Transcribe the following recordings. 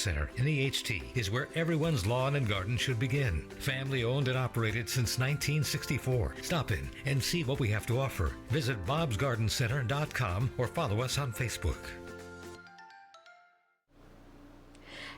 Center in EHT is where everyone's lawn and garden should begin. Family owned and operated since 1964. Stop in and see what we have to offer. Visit bobsgardencenter.com or follow us on Facebook.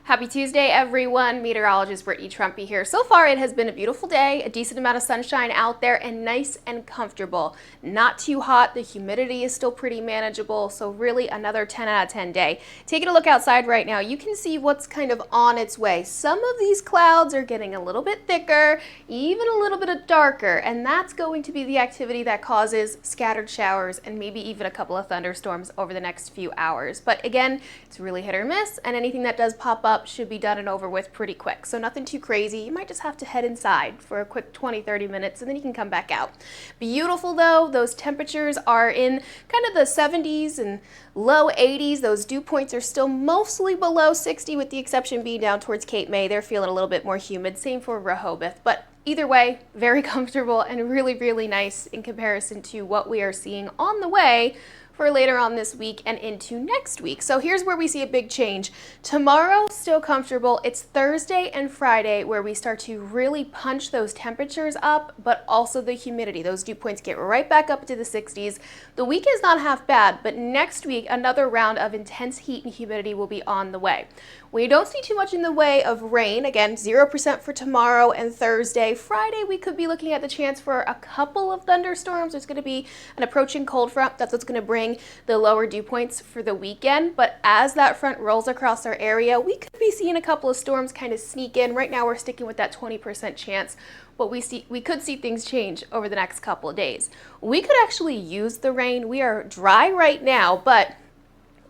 Happy Tuesday, everyone. Meteorologist Brittany Trumpy here. So far, it has been a beautiful day, a decent amount of sunshine out there, and nice and comfortable. Not too hot. The humidity is still pretty manageable, so really another 10 out of 10 day. Taking a look outside right now, you can see what's kind of on its way. Some of these clouds are getting a little bit thicker, even a little bit darker, and that's going to be the activity that causes scattered showers and maybe even a couple of thunderstorms over the next few hours. But again, it's really hit or miss, and anything that does pop up should be done and over with pretty quick. So nothing too crazy. You might just have to head inside for a quick 20-30 minutes and then you can come back out. Beautiful though, those temperatures are in kind of the 70s and low 80s. Those dew points are still mostly below 60 with the exception being down towards Cape May. They're feeling a little bit more humid. Same for Rehoboth. But either way, very comfortable and really, really nice in comparison to what we are seeing on the way for later on this week and into next week. So here's where we see a big change. Tomorrow, still comfortable. It's Thursday and Friday where we start to really punch those temperatures up, but also the humidity. Those dew points get right back up to the 60s. The week is not half bad, but next week, another round of intense heat and humidity will be on the way. We don't see too much in the way of rain. Again, 0% for tomorrow and Thursday. Friday, we could be looking at the chance for a couple of thunderstorms. There's going to be an approaching cold front. That's what's going to bring the lower dew points for the weekend. But as that front rolls across our area, we could be seeing a couple of storms kind of sneak in. Right now, we're sticking with that 20% chance. But we could see things change over the next couple of days. We could actually use the rain. We are dry right now, but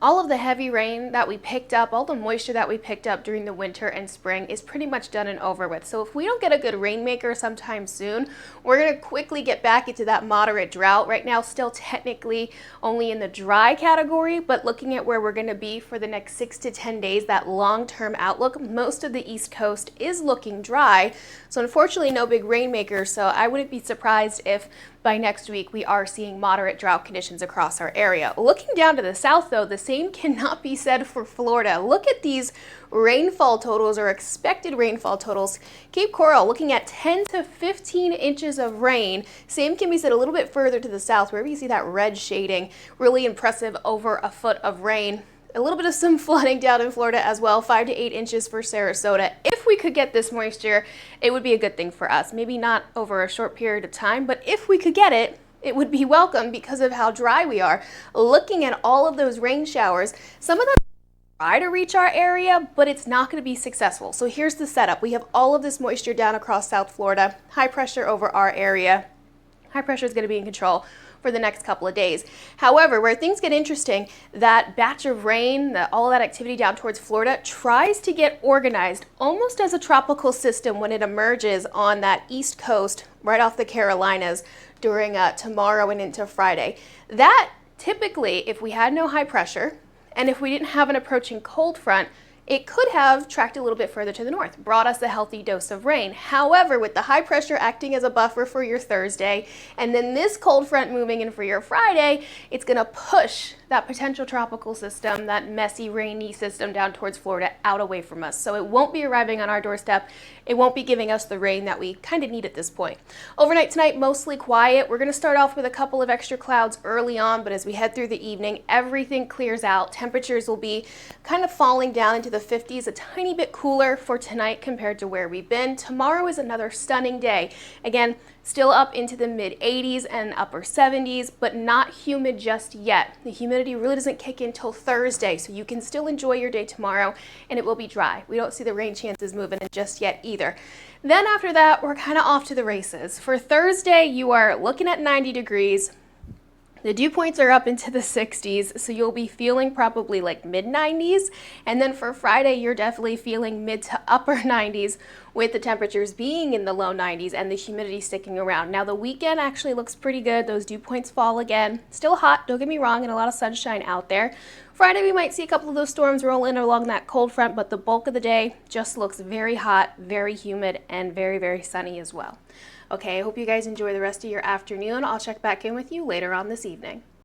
all of the heavy rain that we picked up, all the moisture that we picked up during the winter and spring is pretty much done and over with. So if we don't get a good rainmaker sometime soon, we're going to quickly get back into that moderate drought. Right now, still technically only in the dry category, but looking at where we're going to be for the next 6 to 10 days, that long-term outlook, most of the East Coast is looking dry. So unfortunately, no big rainmaker. So I wouldn't be surprised if by next week, we are seeing moderate drought conditions across our area. Looking down to the south, though, the same cannot be said for Florida. Look at these rainfall totals or expected rainfall totals. Cape Coral looking at 10 to 15 inches of rain. Same can be said a little bit further to the south, wherever you see that red shading. Really impressive, over a foot of rain. A little bit of some flooding down in Florida as well, 5 to 8 inches for Sarasota. If we could get this moisture, it would be a good thing for us. Maybe not over a short period of time, but if we could get it, it would be welcome because of how dry we are. Looking at all of those rain showers, some of them try to reach our area, but it's not going to be successful. So here's the setup. We have all of this moisture down across South Florida, high pressure over our area. High pressure is going to be in control for the next couple of days. However, where things get interesting, that batch of rain, all of that activity down towards Florida tries to get organized almost as a tropical system when it emerges on that east coast right off the Carolinas during tomorrow and into Friday. That typically, if we had no high pressure and if we didn't have an approaching cold front, it could have tracked a little bit further to the north, brought us a healthy dose of rain. However, with the high pressure acting as a buffer for your Thursday, and then this cold front moving in for your Friday, it's gonna push that potential tropical system, that messy, rainy system down towards Florida out away from us. So it won't be arriving on our doorstep. It won't be giving us the rain that we kind of need at this point. Overnight tonight, mostly quiet. We're gonna start off with a couple of extra clouds early on, but as we head through the evening, everything clears out. Temperatures will be kind of falling down into the 50s, a tiny bit cooler for tonight compared to where we've been. Tomorrow is another stunning day. Again, still up into the mid 80s and upper 70s, but not humid just yet. The humidity really doesn't kick in till Thursday, so you can still enjoy your day tomorrow and it will be dry. We don't see the rain chances moving in just yet either. Then after that, we're kind of off to the races. For Thursday, you are looking at 90 degrees. The dew points are up into the 60s, so you'll be feeling probably like mid 90s. And then for Friday, you're definitely feeling mid to upper 90s with the temperatures being in the low 90s and the humidity sticking around. Now the weekend actually looks pretty good. Those dew points fall again. Still hot, don't get me wrong, and a lot of sunshine out there. Friday, we might see a couple of those storms roll in along that cold front, but the bulk of the day just looks very hot, very humid, and very, very sunny as well. Okay, I hope you guys enjoy the rest of your afternoon. I'll check back in with you later on this evening.